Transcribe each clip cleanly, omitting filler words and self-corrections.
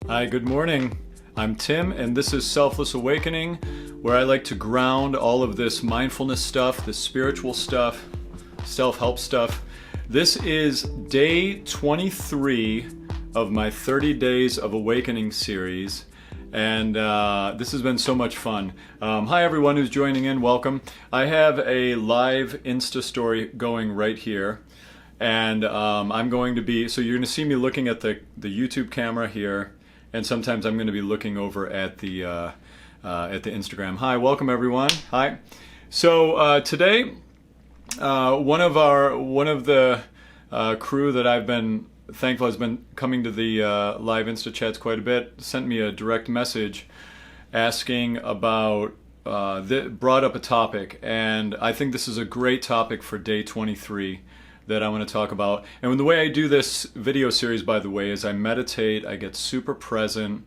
Hi, good morning. I'm Tim, and this is Selfless Awakening, where I like to ground all of this mindfulness stuff, this spiritual stuff, self-help stuff. This is day 23 of my 30 Days of Awakening series, and this has been so much fun. Hi, everyone who's joining in. Welcome. I have a live Insta story going right here, and I'm going to be, so you're going to see me looking at the YouTube camera here. And sometimes I'm going to be looking over at the Instagram. Hi, welcome everyone. Hi. So today, one of the crew that I've been thankful has been coming to the live Insta chats quite a bit. Sent me a direct message asking about brought up a topic, and I think this is a great topic for day 23. That I want to talk about. And the way I do this video series, by the way, is I meditate, I get super present,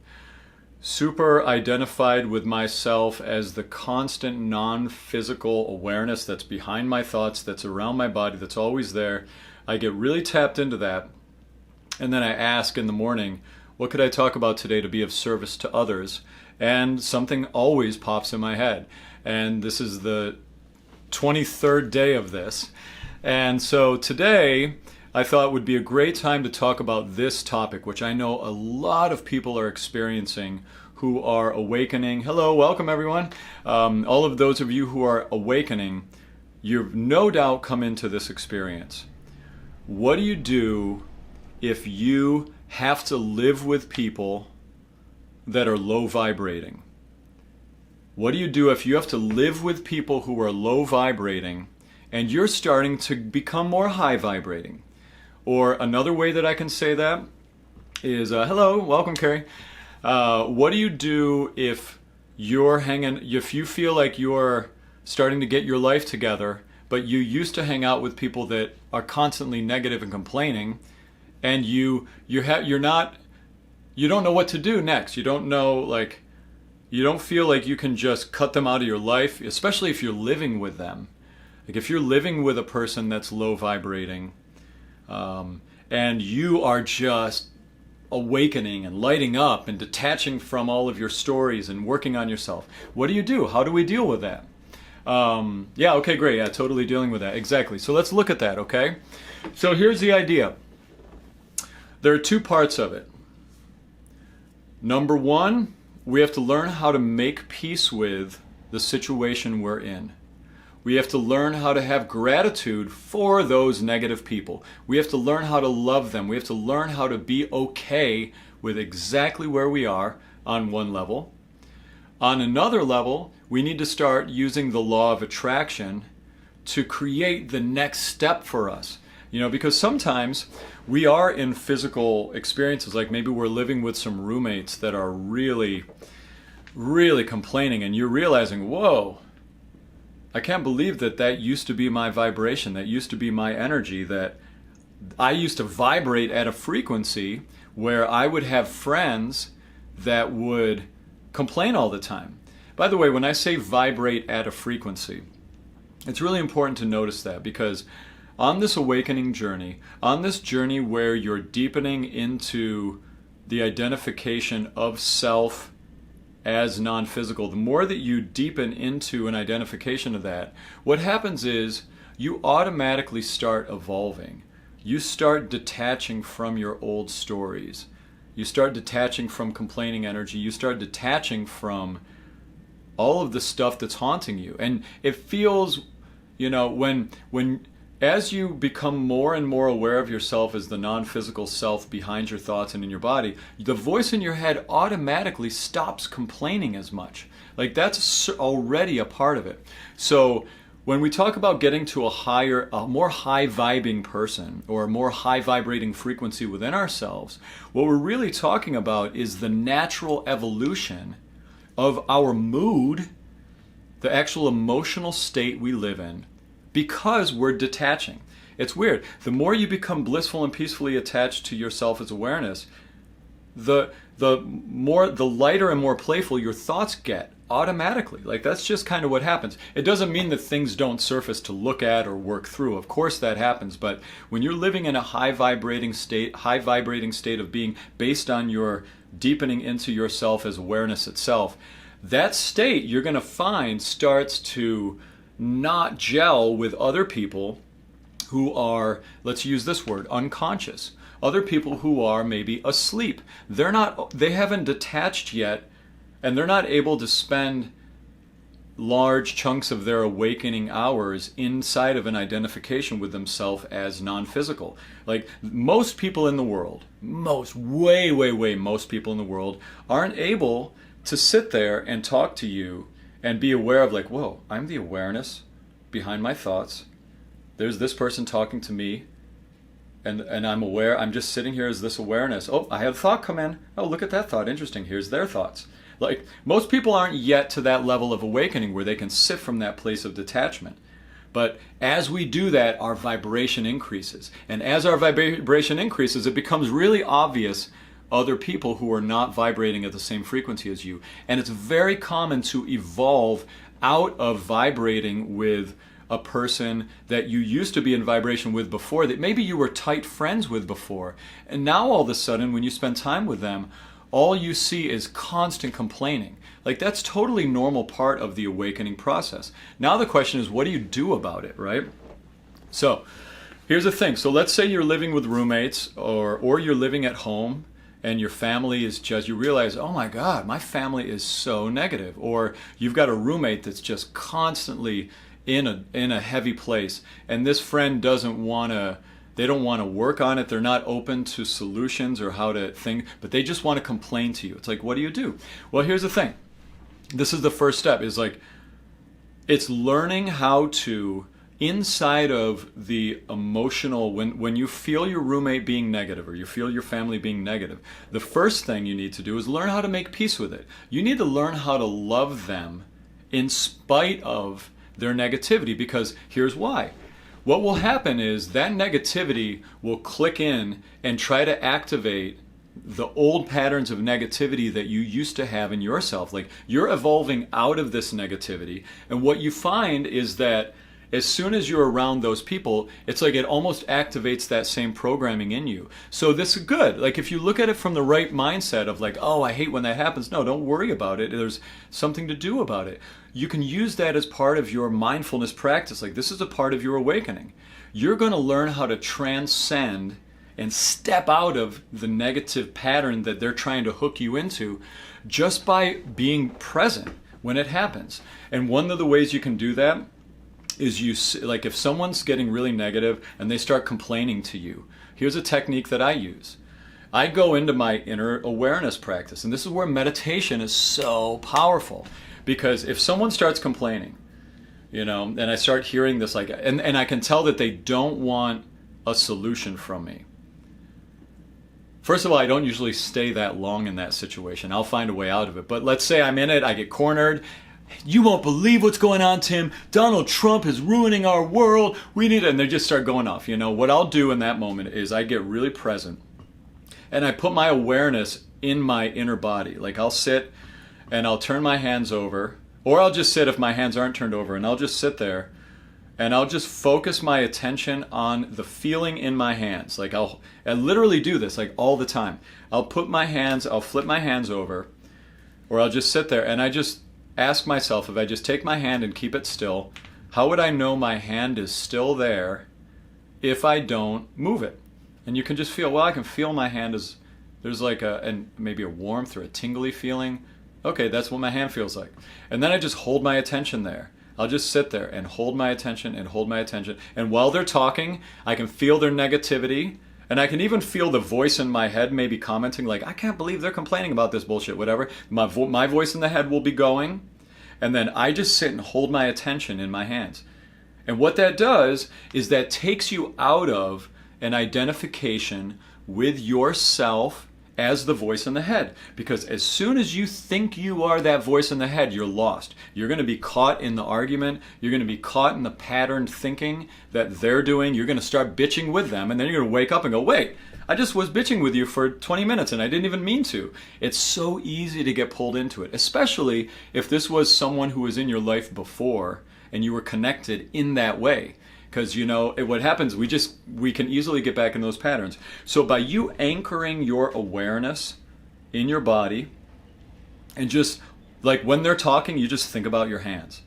super identified with myself as the constant non-physical awareness that's behind my thoughts, that's around my body, that's always there. I get really tapped into that. And then I ask in the morning, what could I talk about today to be of service to others? And something always pops in my head. And this is the 23rd day of this. And so today, I thought would be a great time to talk about this topic, which I know a lot of people are experiencing who are awakening. Hello, welcome everyone. All of those of you who are awakening, you've no doubt come into this experience. What do you do if you have to live with people that are low vibrating? What do you do if you have to live with people who are low vibrating and you're starting to become more high vibrating? Or another way that I can say that is, hello, welcome Carrie. What do you do if if you feel like you're starting to get your life together, but you used to hang out with people that are constantly negative and complaining, and you don't know what to do next. You don't know, you don't feel like you can just cut them out of your life, especially if you're living with them. Like if you're living with a person that's low vibrating, and you are just awakening and lighting up and detaching from all of your stories and working on yourself, what do you do? How do we deal with that? Yeah, okay, great. Yeah, totally dealing with that. Exactly. So let's look at that, okay? So here's the idea. There are two parts of it. Number one, we have to learn how to make peace with the situation we're in. We have to learn how to have gratitude for those negative people. We have to learn how to love them. We have to learn how to be okay with exactly where we are on one level. On another level, we need to start using the law of attraction to create the next step for us. Because sometimes we are in physical experiences, like maybe we're living with some roommates that are really, really complaining, and you're realizing, whoa, I can't believe that used to be my vibration, that used to be my energy, that I used to vibrate at a frequency where I would have friends that would complain all the time. By the way, when I say vibrate at a frequency, it's really important to notice that, because on this awakening journey, on this journey where you're deepening into the identification of self as non-physical, the more that you deepen into an identification of that, what happens is you automatically start evolving. You start detaching from your old stories. You start detaching from complaining energy. You start detaching from all of the stuff that's haunting you. And it feels, when as you become more and more aware of yourself as the non-physical self behind your thoughts and in your body, the voice in your head automatically stops complaining as much. Like that's already a part of it. So when we talk about getting to a more high-vibing person or a more high-vibrating frequency within ourselves, what we're really talking about is the natural evolution of our mood, the actual emotional state we live in, because we're detaching. It's weird. The more you become blissful and peacefully attached to yourself as awareness, the lighter and more playful your thoughts get automatically. Like that's just kind of what happens. It doesn't mean that things don't surface to look at or work through. Of course that happens, but when you're living in a high vibrating state of being based on your deepening into yourself as awareness itself, that state you're going to find starts to not gel with other people who are, let's use this word, unconscious. Other people who are maybe asleep. They haven't detached yet, and they're not able to spend large chunks of their awakening hours inside of an identification with themselves as non-physical. Like most people in the world, most people in the world aren't able to sit there and talk to you and be aware of like, whoa, I'm the awareness behind my thoughts. There's this person talking to me, and I'm aware. I'm just sitting here as this awareness. Oh, I had a thought come in. Oh, look at that thought. Interesting. Here's their thoughts. Like, most people aren't yet to that level of awakening where they can sit from that place of detachment. But as we do that, our vibration increases. And as our vibration increases, it becomes really obvious other people who are not vibrating at the same frequency as you. And it's very common to evolve out of vibrating with a person that you used to be in vibration with before, that maybe you were tight friends with before. And now all of a sudden, when you spend time with them, all you see is constant complaining. Like, that's totally normal part of the awakening process. Now the question is, what do you do about it, right? So here's the thing. So let's say you're living with roommates, or you're living at home, and your family is just, you realize, oh my God, my family is so negative. Or you've got a roommate that's just constantly in a heavy place, and this friend doesn't want to, they don't want to work on it. They're not open to solutions or how to think, but they just want to complain to you. It's like, what do you do? Well, here's the thing. This is the first step, is like, it's learning how to, inside of the emotional, when you feel your roommate being negative or you feel your family being negative, the first thing you need to do is learn how to make peace with it. You need to learn how to love them in spite of their negativity, because here's why. What will happen is that negativity will click in and try to activate the old patterns of negativity that you used to have in yourself. Like, you're evolving out of this negativity, and what you find is that as soon as you're around those people, it's like it almost activates that same programming in you. So this is good. Like, if you look at it from the right mindset of like, oh, I hate when that happens. No, don't worry about it. There's something to do about it. You can use that as part of your mindfulness practice. Like, this is a part of your awakening. You're going to learn how to transcend and step out of the negative pattern that they're trying to hook you into just by being present when it happens. And one of the ways you can do that is like, if someone's getting really negative and they start complaining to you, here's a technique that I use. I go into my inner awareness practice, and this is where meditation is so powerful, because if someone starts complaining, and I start hearing this, like, and I can tell that they don't want a solution from me. First of all, I don't usually stay that long in that situation. I'll find a way out of it. But let's say I'm in it, I get cornered. You won't believe what's going on, Tim. Donald Trump is ruining our world. We need it. And they just start going off. What I'll do in that moment is I get really present, and I put my awareness in my inner body. Like, I'll sit and I'll turn my hands over, or I'll just sit if my hands aren't turned over, and I'll just sit there and I'll just focus my attention on the feeling in my hands. Like, I literally do this like all the time. I'll flip my hands over, or I'll just sit there and I just ask myself, if I just take my hand and keep it still, how would I know my hand is still there if I don't move it? And you can just feel, well, I can feel my hand as, there's like maybe a warmth or a tingly feeling. Okay, that's what my hand feels like. And then I just hold my attention there. I'll just sit there and hold my attention and hold my attention. And while they're talking, I can feel their negativity. And I can even feel the voice in my head maybe commenting like, I can't believe they're complaining about this bullshit, whatever. My voice in the head will be going. And then I just sit and hold my attention in my hands. And what that does is that takes you out of an identification with yourself as the voice in the head. Because as soon as you think you are that voice in the head, you're lost. You're going to be caught in the argument. You're going to be caught in the patterned thinking that they're doing. You're going to start bitching with them. And then you're going to wake up and go, wait, I just was bitching with you for 20 minutes and I didn't even mean to. It's so easy to get pulled into it, especially if this was someone who was in your life before and you were connected in that way. Because, what happens, we can easily get back in those patterns. So by you anchoring your awareness in your body, and just like when they're talking, you just think about your hands.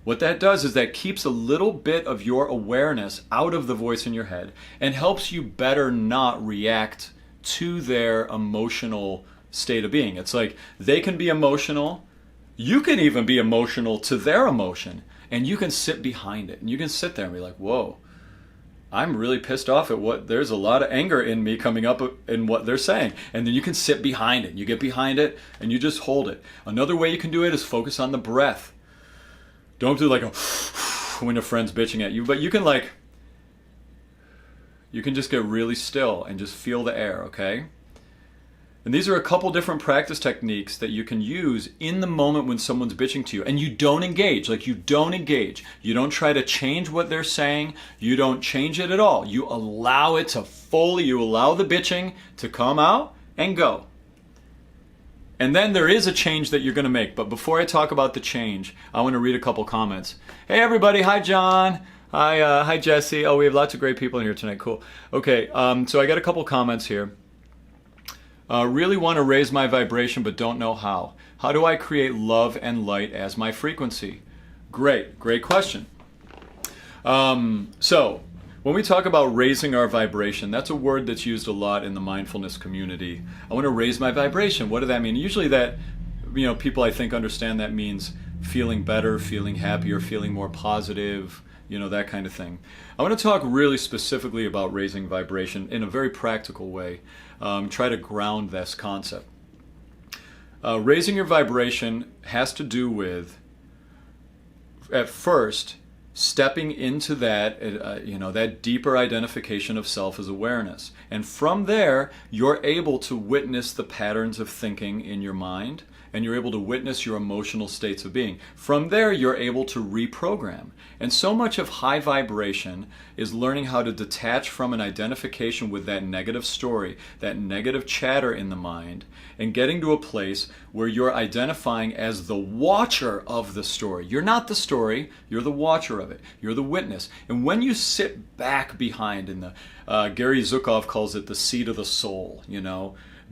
What that does is that keeps a little bit of your awareness out of the voice in your head and helps you better not react to their emotional state of being. It's like they can be emotional. You can even be emotional to their emotion, and you can sit behind it. And you can sit there and be like, whoa, I'm really pissed off at there's a lot of anger in me coming up in what they're saying. And then you can sit behind it. You get behind it and you just hold it. Another way you can do it is focus on the breath. Don't do like a when a friend's bitching at you, but you can just get really still and just feel the air, okay? And these are a couple different practice techniques that you can use in the moment when someone's bitching to you. And you don't engage. You don't engage. You don't try to change what they're saying. You don't change it at all. You allow it to you allow the bitching to come out and go. And then there is a change that you're going to make. But before I talk about the change, I want to read a couple comments. Hey, everybody. Hi, John. Hi, Jesse. Oh, we have lots of great people in here tonight. Cool. Okay, so I got a couple comments here. Really want to raise my vibration, but don't know how. How do I create love and light as my frequency? Great question. So, when we talk about raising our vibration, that's a word that's used a lot in the mindfulness community. I want to raise my vibration. What does that mean? Usually that, people I think understand that means feeling better, feeling happier, feeling more positive, that kind of thing. I want to talk really specifically about raising vibration in a very practical way. Try to ground this concept. Raising your vibration has to do with, at first, stepping into that, that deeper identification of self as awareness. And from there, you're able to witness the patterns of thinking in your mind, and you're able to witness your emotional states of being. From there, you're able to reprogram. And so much of high vibration is learning how to detach from an identification with that negative story, that negative chatter in the mind, and getting to a place where you're identifying as the watcher of the story. You're not the story, you're the watcher of it. You're the witness. And when you sit back behind, in the Gary Zukov calls it the seat of the soul,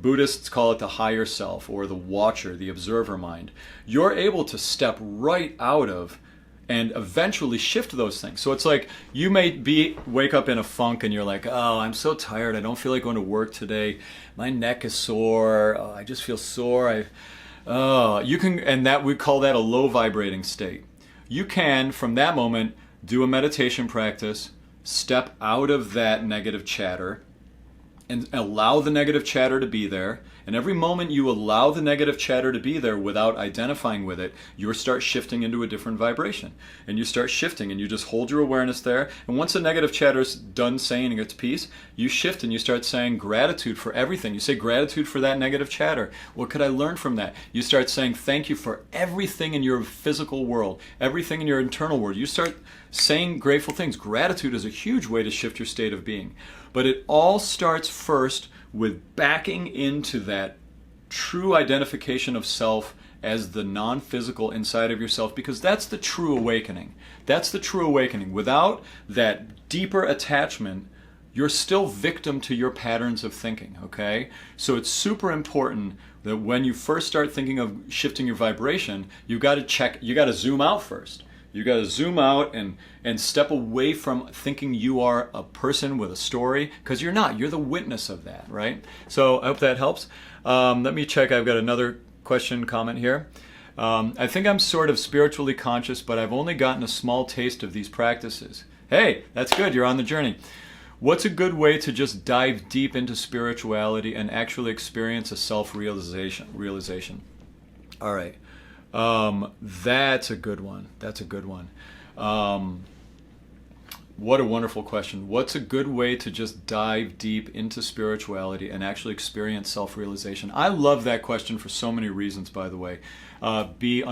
Buddhists call it the higher self, or the watcher, the observer mind. You're able to step right out of and eventually shift those things. So it's like you may wake up in a funk and you're like, oh, I'm so tired. I don't feel like going to work today. My neck is sore. Oh, I just feel sore. And that we call that a low vibrating state. You can, from that moment, do a meditation practice, step out of that negative chatter, and allow the negative chatter to be there. And every moment you allow the negative chatter to be there without identifying with it, you start shifting into a different vibration. And you start shifting and you just hold your awareness there. And once the negative chatter's done saying its piece, you shift and you start saying gratitude for everything. You say gratitude for that negative chatter. What could I learn from that? You start saying thank you for everything in your physical world, everything in your internal world. You start saying grateful things. Gratitude is a huge way to shift your state of being. But it all starts first with backing into that true identification of self as the non-physical inside of yourself, because that's the true awakening. That's the true awakening. Without that deeper attachment, you're still victim to your patterns of thinking, okay? So it's super important that when you first start thinking of shifting your vibration, you got to zoom out first. You got to zoom out and step away from thinking you are a person with a story, because you're not. You're the witness of that, right? So I hope that helps. Let me check. I've got another comment here. I think I'm sort of spiritually conscious, but I've only gotten a small taste of these practices. Hey, that's good. You're on the journey. What's a good way to just dive deep into spirituality and actually experience a self-realization? All right. That's a good one. What a wonderful question. What's a good way to just dive deep into spirituality and actually experience self-realization? I love that question for so many reasons, by the way. B_Rob03,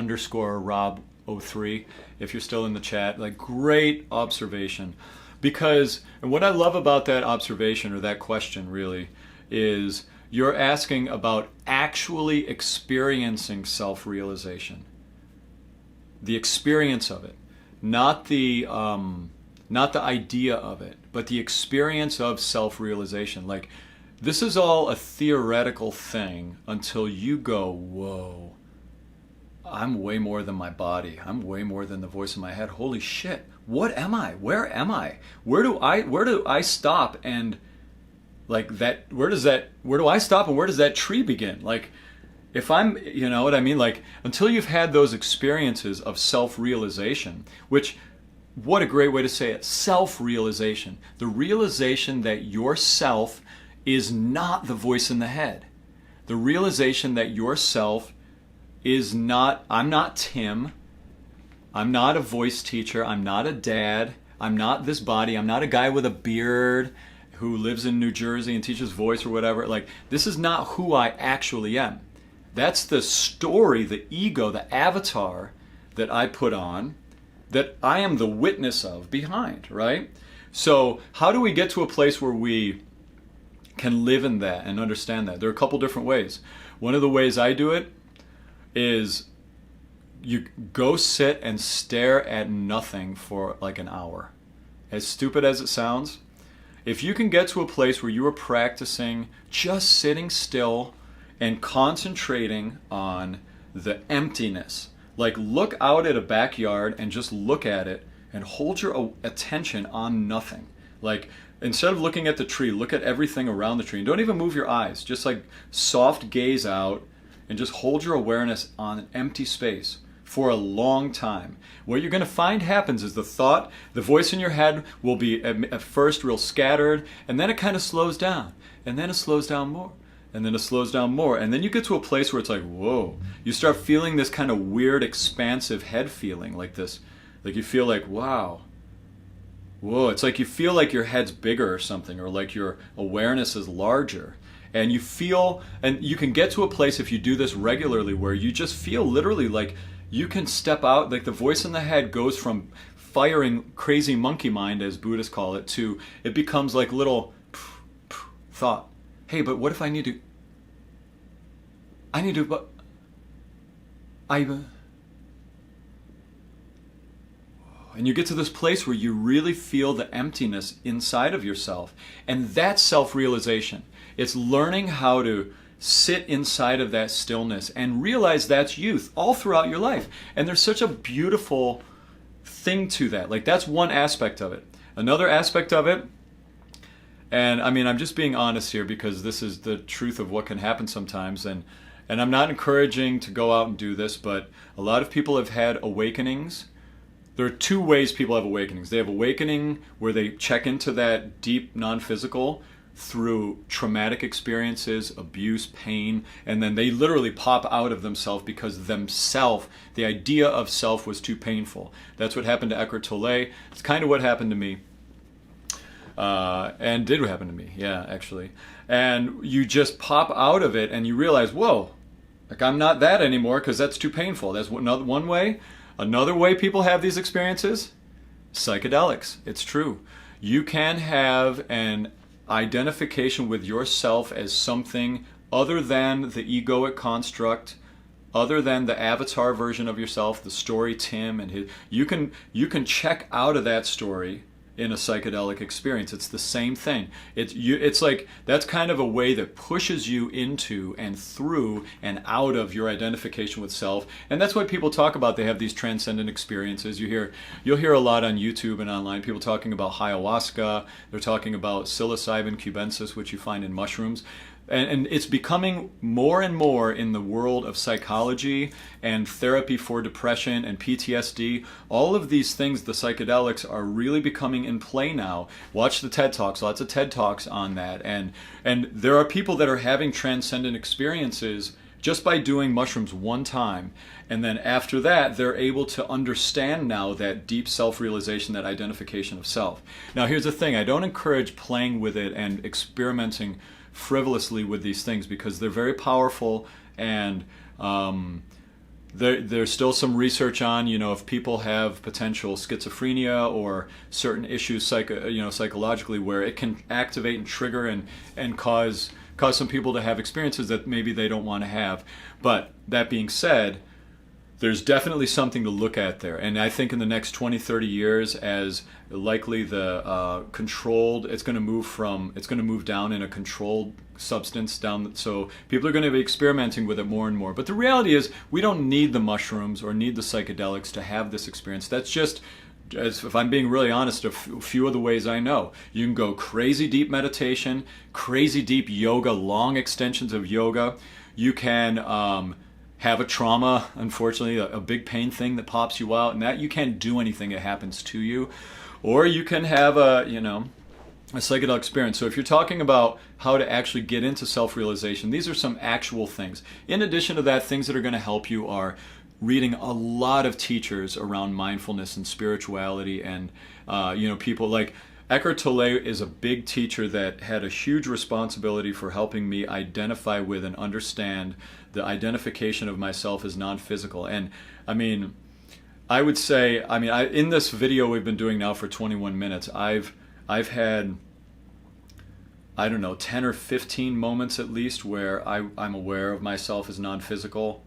if you're still in the chat, great observation. Because, and what I love about that observation, or that question really, is you're asking about actually experiencing self-realization. The experience of it. Not the idea of it, but the experience of self-realization. this is all a theoretical thing until you go, whoa, I'm way more than my body. I'm way more than the voice in my head. Holy shit. What am I? Where am I? Where do I stop and like that, where do I stop and where does that tree begin? Like if I'm, you know what I mean? Like until you've had those experiences of self-realization, which, what a great way to say it, self-realization. The realization that yourself is not the voice in the head. The realization that yourself is not, I'm not Tim, I'm not a voice teacher, I'm not a dad, I'm not this body, I'm not a guy with a beard who lives in New Jersey and teaches voice or whatever. Like, this is not who I actually am. That's the story, the ego, the avatar that I put on, that I am the witness of behind, right? So how do we get to a place where we can live in that and understand that? There are a couple different ways. One of the ways I do it is you go sit and stare at nothing for like an hour. As stupid as it sounds, if you can get to a place where you are practicing just sitting still and concentrating on the emptiness, like look out at a backyard and just look at it and hold your attention on nothing. Like instead of looking at the tree, look at everything around the tree and don't even move your eyes. Just like soft gaze out and just hold your awareness on an empty space for a long time. What you're going to find happens is the voice in your head will be at first real scattered, and then it kind of slows down, and then it slows down more, and then it slows down more, and then you get to a place where it's like, whoa, you start feeling this kind of weird expansive head feeling, like this, like you feel like, wow, whoa, it's like you feel like your head's bigger or something, or like your awareness is larger. And you feel, and you can get to a place if you do this regularly where you just feel literally like you can step out, like the voice in the head goes from firing crazy monkey mind, as Buddhists call it, to it becomes like little thought. Hey, but what if and you get to this place where you really feel the emptiness inside of yourself. And that's self-realization. It's learning how to sit inside of that stillness and realize that's youth all throughout your life. And there's such a beautiful thing to that. Like that's one aspect of it. Another aspect of it, and I mean, I'm just being honest here because this is the truth of what can happen sometimes. And I'm not encouraging to go out and do this, but a lot of people have had awakenings. There are two ways people have awakenings. They have awakening where they check into that deep non-physical through traumatic experiences, abuse, pain, and then they literally pop out of themselves because the idea of self was too painful. That's what happened to Eckhart Tolle. It's kind of what happened to me. And did happen to me, yeah, actually. And you just pop out of it and you realize, whoa, like I'm not that anymore because that's too painful. That's one way. Another way people have these experiences, psychedelics. It's true. You can have an identification with yourself as something other than the egoic construct, other than the avatar version of yourself, the story Tim and his. You can check out of that story in a psychedelic experience. It's the same thing. It's like that's kind of a way that pushes you into and through and out of your identification with self. And that's what people talk about. They have these transcendent experiences. You'll hear a lot on YouTube and online people talking about ayahuasca. They're talking about psilocybin cubensis, which you find in mushrooms. And it's becoming more and more in the world of psychology and therapy for depression and PTSD. All of these things, the psychedelics, are really becoming in play now. Watch the TED Talks, lots of TED Talks on that. And there are people that are having transcendent experiences just by doing mushrooms one time. And then after that, they're able to understand now that deep self-realization, that identification of self. Now, here's the thing. I don't encourage playing with it and experimenting frivolously with these things because they're very powerful, and there's still some research on, if people have potential schizophrenia or certain issues psychologically where it can activate and trigger and cause some people to have experiences that maybe they don't want to have. But that being said, there's definitely something to look at there. And I think in the next 20, 30 years, as likely the controlled, it's going to move down in a controlled substance down. So people are going to be experimenting with it more and more. But the reality is we don't need the mushrooms or need the psychedelics to have this experience. That's just, as if I'm being really honest, a few of the ways I know. You can go crazy deep meditation, crazy deep yoga, long extensions of yoga. You can have a trauma, unfortunately, a big pain thing that pops you out, and that you can't do anything, it happens to you. Or you can have a psychedelic experience. So if you're talking about how to actually get into self-realization, these are some actual things. In addition to that, things that are going to help you are reading a lot of teachers around mindfulness and spirituality, and people like Eckhart Tolle is a big teacher that had a huge responsibility for helping me identify with and understand the identification of myself as non-physical. And I mean, I would say, in this video we've been doing now for 21 minutes, I've had, I don't know, 10 or 15 moments at least where I'm aware of myself as non-physical.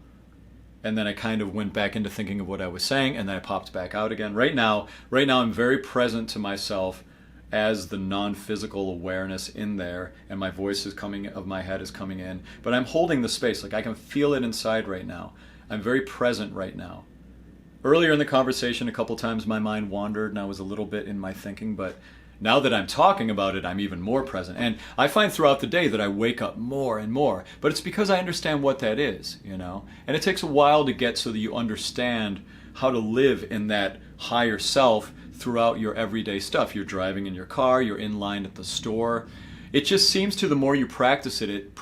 And then I kind of went back into thinking of what I was saying, and then I popped back out again. Right now I'm very present to myself as the non-physical awareness in there, and my voice of my head is coming in, but I'm holding the space. Like I can feel it inside right now. I'm very present right now. Earlier in the conversation, a couple times my mind wandered and I was a little bit in my thinking, but now that I'm talking about it, I'm even more present. And I find throughout the day that I wake up more and more, but it's because I understand what that is, And it takes a while to get so that you understand how to live in that higher self throughout your everyday stuff. You're driving in your car, you're in line at the store. It just seems to, the more you practice it,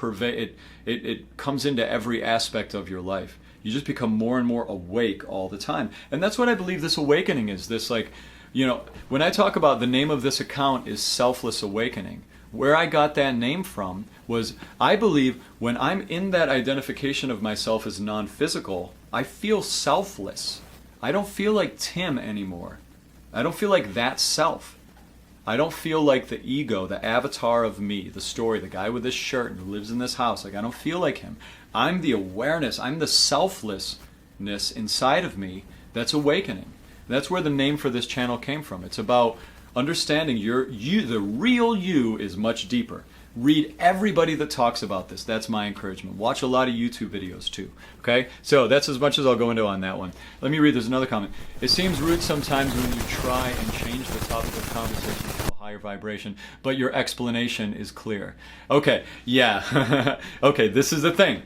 it comes into every aspect of your life. You just become more and more awake all the time. And that's what I believe this awakening is. This, when I talk about the name of this account is Selfless Awakening, where I got that name from was, I believe when I'm in that identification of myself as non-physical, I feel selfless. I don't feel like Tim anymore. I don't feel like that self. I don't feel like the ego, the avatar of me, the story, the guy with this shirt who lives in this house. Like, I don't feel like him. I'm the awareness. I'm the selflessness inside of me that's awakening. That's where the name for this channel came from. It's about understanding the real you is much deeper. Read everybody that talks about this. That's my encouragement. Watch a lot of YouTube videos too. Okay? So that's as much as I'll go into on that one. Let me read. There's another comment. It seems rude sometimes when you try and change the topic of conversation to a higher vibration, but your explanation is clear. Okay. Yeah. Okay. This is the thing.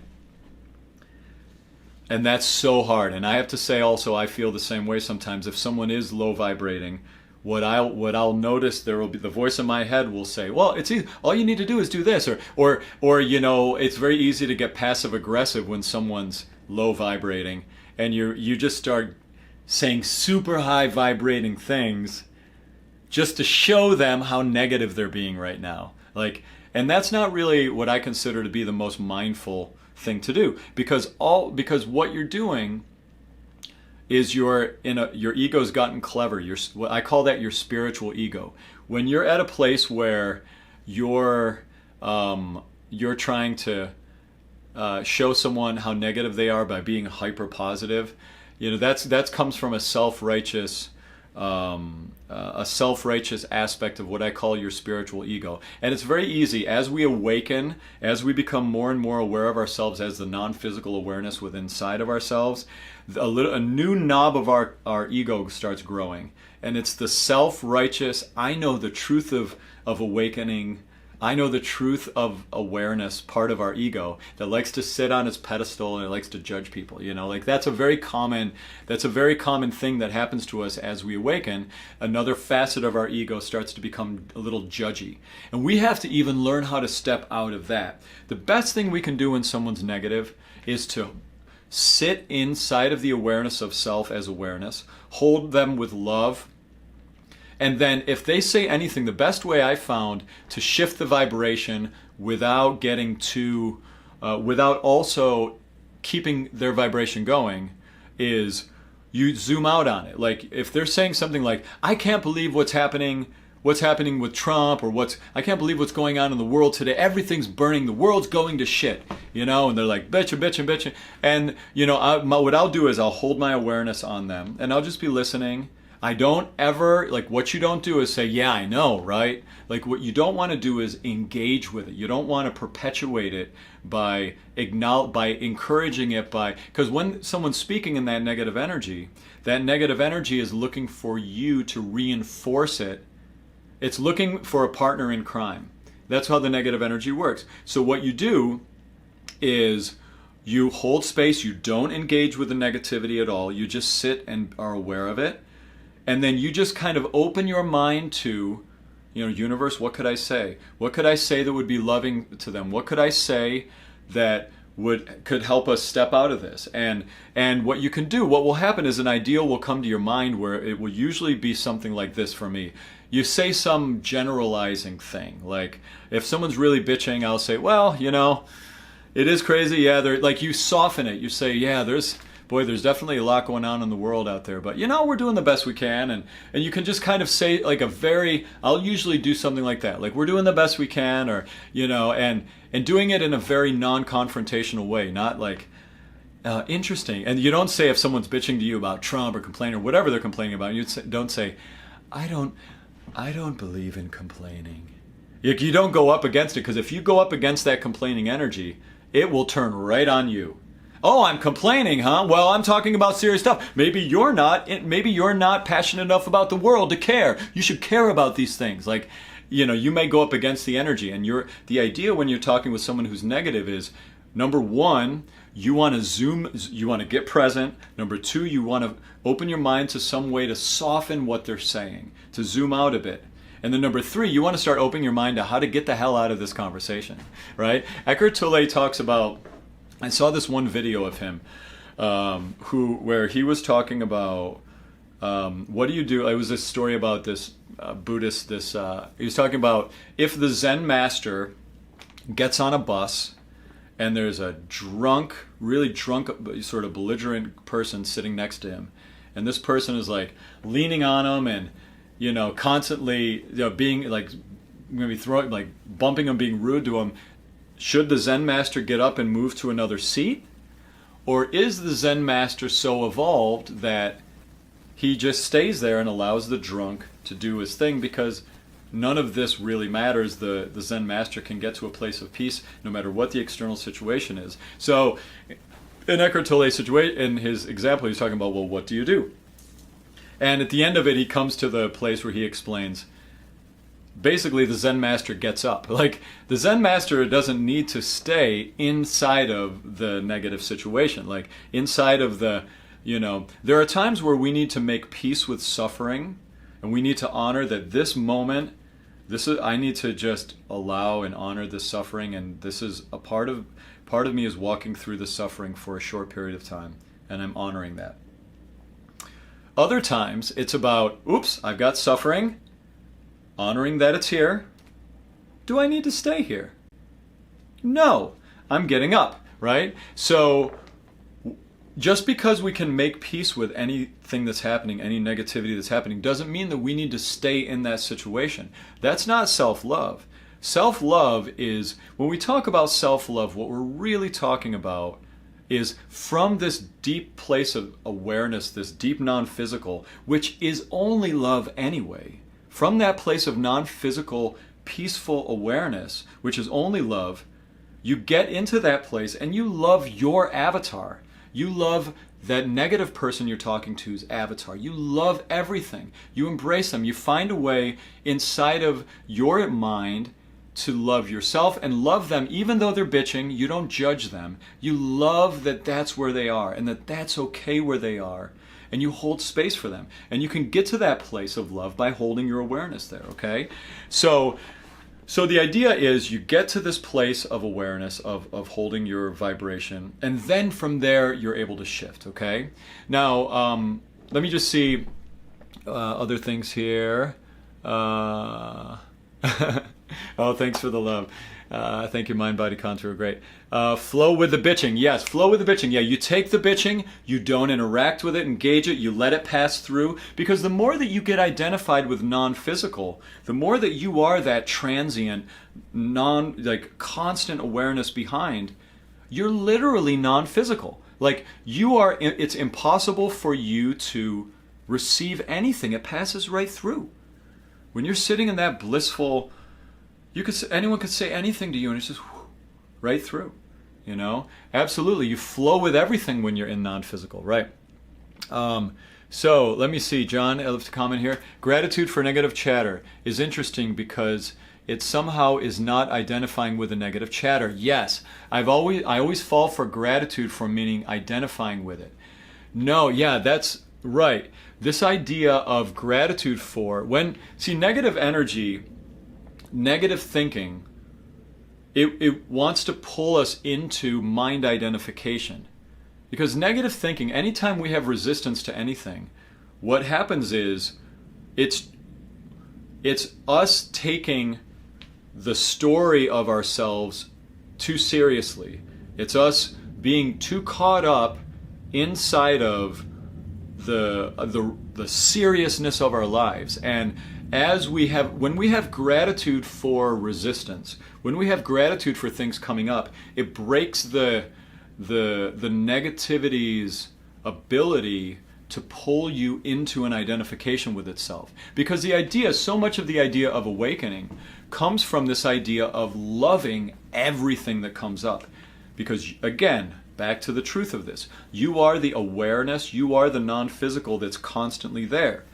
And that's so hard. And I have to say also, I feel the same way sometimes. If someone is low vibrating, what I'll notice, there will be the voice in my head will say, well, it's easy. All you need to do is do this, or it's very easy to get passive aggressive when someone's low vibrating, and you just start saying super high vibrating things just to show them how negative they're being right now. And that's not really what I consider to be the most mindful thing to do, because what you're doing is your ego's gotten clever. I call that your spiritual ego. When you're at a place where you're trying to show someone how negative they are by being hyper positive, that comes from a self-righteous aspect of what I call your spiritual ego. And it's very easy as we awaken, as we become more and more aware of ourselves as the non-physical awareness within inside of ourselves, a new knob of our ego starts growing. And it's the self-righteous, I know the truth of awakening, I know the truth of awareness part of our ego that likes to sit on its pedestal and it likes to judge people. That's a very common thing that happens to us as we awaken. Another facet of our ego starts to become a little judgy. And we have to even learn how to step out of that. The best thing we can do when someone's negative is to sit inside of the awareness of self as awareness, hold them with love, and then if they say anything, the best way I found to shift the vibration without getting too, without also keeping their vibration going, is you zoom out on it. Like if they're saying something like, I can't believe what's happening what's happening with Trump, or I can't believe what's going on in the world today. Everything's burning. The world's going to shit, and they're like bitching, bitching, bitching. And, what I'll do is I'll hold my awareness on them and I'll just be listening. I don't ever, what you don't do is say, yeah, I know, right? What you don't want to do is engage with it. You don't want to perpetuate it by encouraging it, because when someone's speaking in that negative energy is looking for you to reinforce it. It's looking for a partner in crime. That's how the negative energy works. So what you do is you hold space. You don't engage with the negativity at all. You just sit and are aware of it. And then you just kind of open your mind to, universe, what could I say? What could I say that would be loving to them? What could I say that could help us step out of this? And what you can do, what will happen is an ideal will come to your mind, where it will usually be something like this for me. You say some generalizing thing. Like, if someone's really bitching, I'll say, well, it is crazy. Yeah, you soften it. You say, yeah, there's definitely a lot going on in the world out there, but we're doing the best we can. And you can just kind of say I'll usually do something like that. We're doing the best we can, or, and doing it in a very non-confrontational way, not interesting. And you don't say, if someone's bitching to you about Trump or complaining or whatever they're complaining about, don't say, I don't believe in complaining. You don't go up against it, because if you go up against that complaining energy, it will turn right on you. Oh, I'm complaining, huh? Well, I'm talking about serious stuff. Maybe you're not passionate enough about the world to care. You should care about these things. You may go up against the energy. And the idea when you're talking with someone who's negative is, number one, you want to get present. Number two, you want to open your mind to some way to soften what they're saying, to zoom out a bit. And then number three, you want to start opening your mind to how to get the hell out of this conversation, right? Eckhart Tolle talks about, I saw this one video of him where he was talking about what do you do? It was this story about this Buddhist. He was talking about, if the Zen master gets on a bus and there's a really drunk, sort of belligerent person sitting next to him, and this person is leaning on him and constantly being maybe bumping him, being rude to him. Should the Zen master get up and move to another seat? Or is the Zen master so evolved that he just stays there and allows the drunk to do his thing, because none of this really matters? The Zen master can get to a place of peace no matter what the external situation is. So in Eckhart Tolle's situation, in his example, he's talking about, well, what do you do? And at the end of it, he comes to the place where he explains, basically the Zen master gets up. The Zen master doesn't need to stay inside of the negative situation. Inside of there are times where we need to make peace with suffering, and we need to honor that this moment, I need to just allow and honor this suffering, and this is a part of me is walking through the suffering for a short period of time, and I'm honoring that. Other times it's about, oops, I've got suffering, honoring that it's here. Do I need to stay here? No, I'm getting up, right? So just because we can make peace with anything that's happening, any negativity that's happening, doesn't mean that we need to stay in that situation. That's not self-love. Self-love is, when we talk about self-love, what we're really talking about is from this deep place of awareness, this deep non-physical, which is only love anyway. From that place of non-physical, peaceful awareness, which is only love, you get into that place and you love your avatar. You love that negative person you're talking to's avatar. You love everything. You embrace them. You find a way inside of your mind to love yourself and love them even though they're bitching. You don't judge them. You love that that's where they are and that that's okay where they are. And you hold space for them. And you can get to that place of love by holding your awareness there, okay? So the idea is you get to this place of awareness, of holding your vibration, and then from there you're able to shift, okay? Now, let me just see other things here. Oh, thanks for the love. Thank you, Mind Body Contour. Great. Flow with the bitching. Yes, flow with the bitching. Yeah, you take the bitching, you don't interact with it, engage it, you let it pass through. Because the more that you get identified with non-physical, the more that you are that transient, constant awareness behind, you're literally non-physical. Like it's impossible for you to receive anything. It passes right through. When you're sitting in that blissful, anyone could say anything to you and it's just right through, Absolutely. You flow with everything when you're in non-physical, right? So let me see, John, I left a comment here. Gratitude for negative chatter is interesting because it somehow is not identifying with the negative chatter. Yes, I always fall for gratitude for meaning identifying with it. No, yeah, that's right. This idea of gratitude for negative energy, negative thinking, it wants to pull us into mind identification. Because negative thinking, anytime we have resistance to anything, what happens is it's us taking the story of ourselves too seriously. It's us being too caught up inside of the seriousness of our lives. And when we have gratitude for resistance, when we have gratitude for things coming up, it breaks the negativity's ability to pull you into an identification with itself. Because so much of the idea of awakening comes from this idea of loving everything that comes up. Because again, back to the truth of this, you are the awareness, you are the non-physical that's constantly there.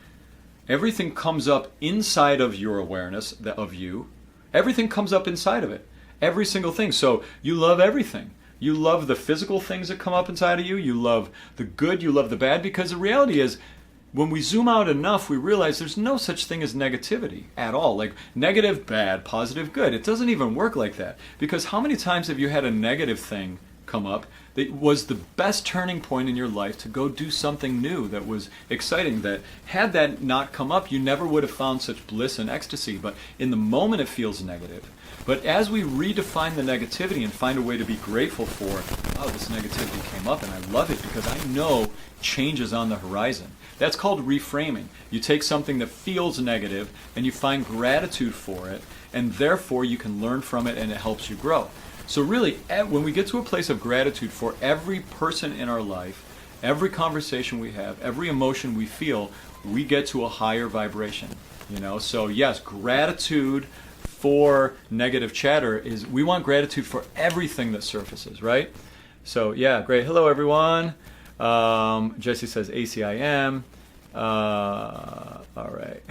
Everything comes up inside of your awareness, of you. Everything comes up inside of it. Every single thing. So you love everything. You love the physical things that come up inside of you. You love the good, you love the bad, because the reality is, when we zoom out enough, we realize there's no such thing as negativity at all. Like negative, bad, positive, good. It doesn't even work like that. Because how many times have you had a negative thing come up that was the best turning point in your life to go do something new that was exciting, that had that not come up, you never would have found such bliss and ecstasy. But in the moment it feels negative. But as we redefine the negativity and find a way to be grateful for, oh, this negativity came up and I love it because I know change is on the horizon. That's called reframing. You take something that feels negative and you find gratitude for it, and therefore you can learn from it and it helps you grow. So really, when we get to a place of gratitude for every person in our life, every conversation we have, every emotion we feel, we get to a higher vibration. So yes, gratitude for negative chatter is, we want gratitude for everything that surfaces, right? So yeah, great. Hello everyone. Jesse says ACIM. All right.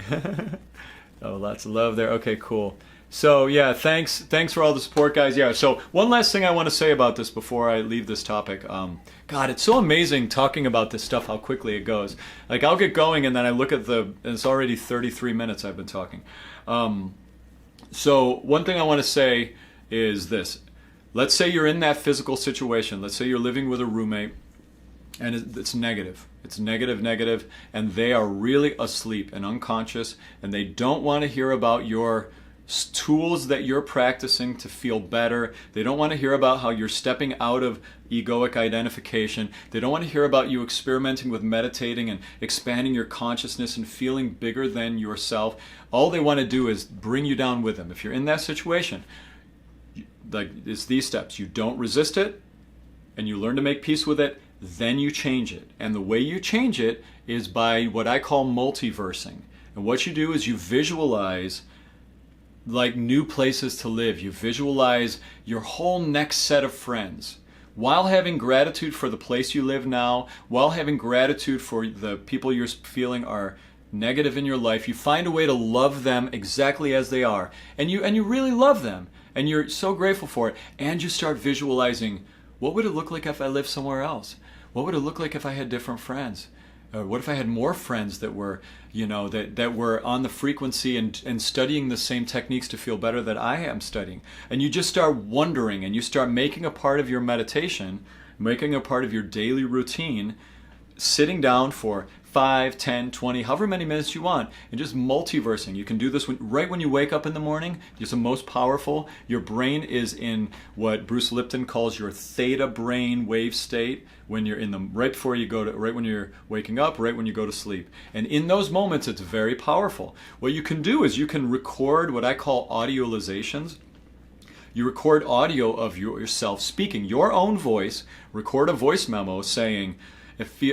Oh, lots of love there. Okay, cool. So yeah, thanks for all the support, guys. Yeah, so one last thing I want to say about this before I leave this topic. God, it's so amazing talking about this stuff, how quickly it goes. Like I'll get going and then I look at and it's already 33 minutes I've been talking. So one thing I want to say is this. Let's say you're in that physical situation. Let's say you're living with a roommate and it's negative. It's negative, and they are really asleep and unconscious, and they don't want to hear about your tools that you're practicing to feel better. They don't want to hear about how you're stepping out of egoic identification. They don't want to hear about you experimenting with meditating and expanding your consciousness and feeling bigger than yourself. All they want to do is bring you down with them. If you're in that situation, like it's these steps. You don't resist it, and you learn to make peace with it, then you change it. And the way you change it is by what I call multiversing. And what you do is you visualize like new places to live. You visualize your whole next set of friends while having gratitude for the place you live now, while having gratitude for the people you're feeling are negative in your life. You find a way to love them exactly as they are, and you really love them, and you're so grateful for it. And you start visualizing, what would it look like if I lived somewhere else? What would it look like if I had different friends? Or what if I had more friends that were, that were on the frequency and studying the same techniques to feel better that I am studying? And you just start wondering, and you start making a part of your meditation, making a part of your daily routine, sitting down for 5, 10, 20, however many minutes you want, and just multiversing. You can do this right when you wake up in the morning. It's the most powerful. Your brain is in what Bruce Lipton calls your theta brain wave state, when you're in the right before you go to, right when you're waking up, right when you go to sleep. And in those moments, it's very powerful. What you can do is you can record what I call audiolizations. You record audio of yourself speaking, your own voice, record a voice memo saying,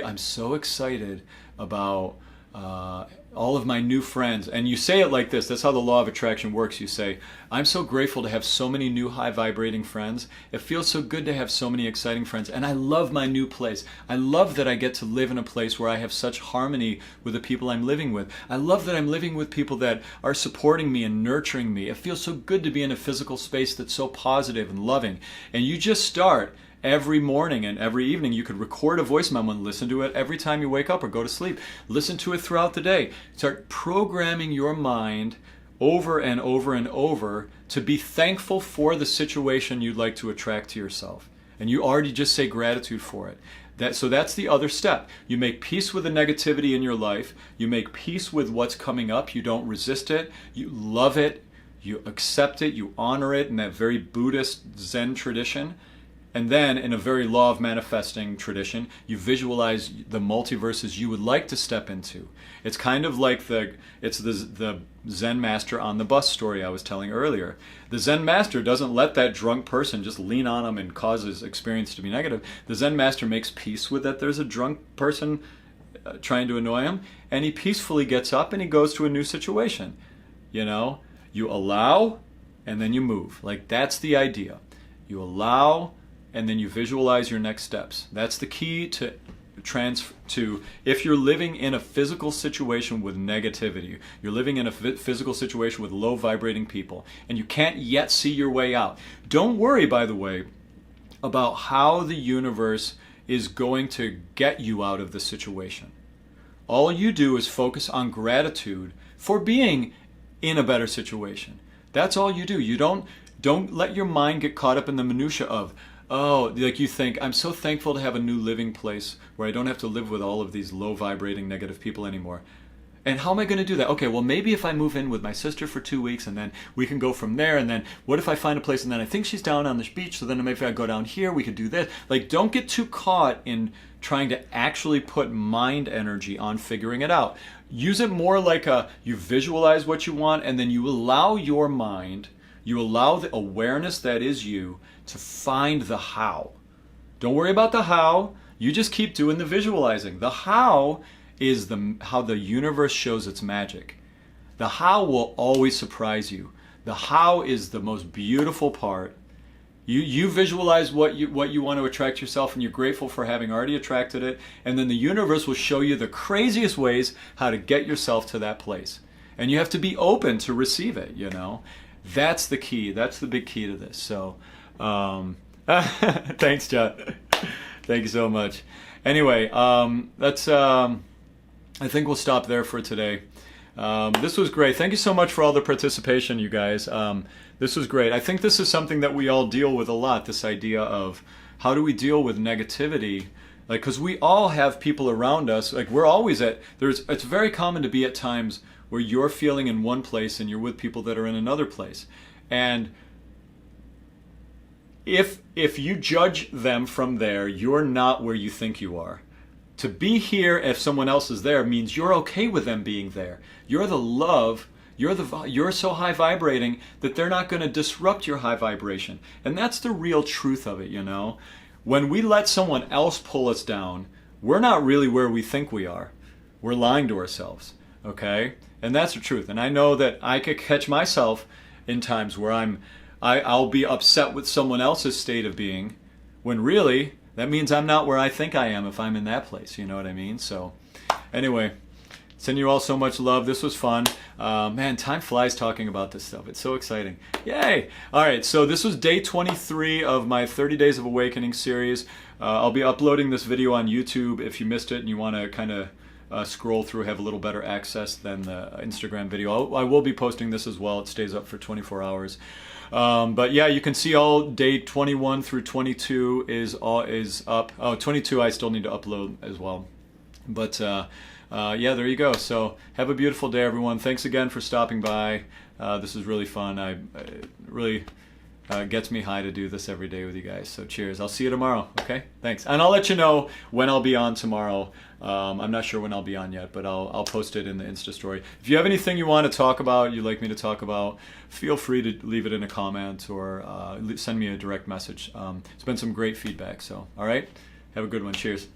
I'm so excited about all of my new friends. And you say it like this. That's how the law of attraction works. You say, I'm so grateful to have so many new high vibrating friends. It feels so good to have so many exciting friends. And I love my new place. I love that I get to live in a place where I have such harmony with the people I'm living with. I love that I'm living with people that are supporting me and nurturing me. It feels so good to be in a physical space that's so positive and loving. And you just start every morning and every evening. You could record a voice memo and listen to it every time you wake up or go to sleep. Listen to it throughout the day. Start programming your mind over and over and over to be thankful for the situation you'd like to attract to yourself. And you already just say gratitude for it. So that's the other step. You make peace with the negativity in your life. You make peace with what's coming up. You don't resist it. You love it. You accept it. You honor it in that very Buddhist Zen tradition. And then, in a very law of manifesting tradition, you visualize the multiverses you would like to step into. It's kind of like the Zen master on the bus story I was telling earlier. The Zen master doesn't let that drunk person just lean on him and cause his experience to be negative. The Zen master makes peace with that there's a drunk person trying to annoy him, and he peacefully gets up and he goes to a new situation. You know, you allow and then you move. Like, that's the idea. You allow and then you visualize your next steps. That's the key to if you're living in a physical situation with negativity, you're living in a physical situation with low vibrating people, and you can't yet see your way out. Don't worry, by the way, about how the universe is going to get you out of the situation. All you do is focus on gratitude for being in a better situation. That's all you do. You don't let your mind get caught up in the minutia of, oh, like you think, I'm so thankful to have a new living place where I don't have to live with all of these low vibrating negative people anymore. And how am I going to do that? Okay, well, maybe if I move in with my sister for 2 weeks and then we can go from there, and then what if I find a place and then I think she's down on the beach, so then maybe if I go down here, we could do this. Like, don't get too caught in trying to actually put mind energy on figuring it out. Use it more like you visualize what you want, and then you allow your mind, you allow the awareness that is you to find the how. Don't worry about the how. You just keep doing the visualizing. The how is how the universe shows its magic. The how will always surprise you. The how is the most beautiful part. You visualize what you want to attract yourself, and you're grateful for having already attracted it, and then the universe will show you the craziest ways how to get yourself to that place. And you have to be open to receive it, you know. That's the key. That's the big key to this. So thanks, John. Thank you so much. Anyway, I think we'll stop there for today. This was great. Thank you so much for all the participation, you guys. This was great. I think this is something that we all deal with a lot, this idea of how do we deal with negativity? Like, because we all have people around us. Like, we're always it's very common to be at times where you're feeling in one place and you're with people that are in another place. And if you judge them from there, you're not where you think you are. To be here if someone else is there means you're okay with them being there. You're the love, you're so high vibrating that they're not going to disrupt your high vibration. And that's the real truth of it, you know. When we let someone else pull us down, we're not really where we think we are. We're lying to ourselves, okay? And that's the truth. And I know that I could catch myself in times where I'll be upset with someone else's state of being, when really that means I'm not where I think I am if I'm in that place. You know what I mean? So anyway, send you all so much love. This was fun. Man, time flies talking about this stuff. It's so exciting. Yay! All right, so this was day 23 of my 30 Days of Awakening series. I'll be uploading this video on YouTube if you missed it and you want to kind of scroll through, have a little better access than the Instagram video. I will be posting this as well. It stays up for 24 hours. But yeah, you can see all day 21 through 22 is up. Oh, 22 I still need to upload as well. But yeah, there you go. So have a beautiful day, everyone. Thanks again for stopping by. This is really fun. It really gets me high to do this every day with you guys. So cheers. I'll see you tomorrow. Okay? Thanks. And I'll let you know when I'll be on tomorrow. I'm not sure when I'll be on yet, but I'll post it in the Insta story. If you have anything you want to talk about, you'd like me to talk about, feel free to leave it in a comment or send me a direct message. It's been some great feedback. So, all right? Have a good one. Cheers.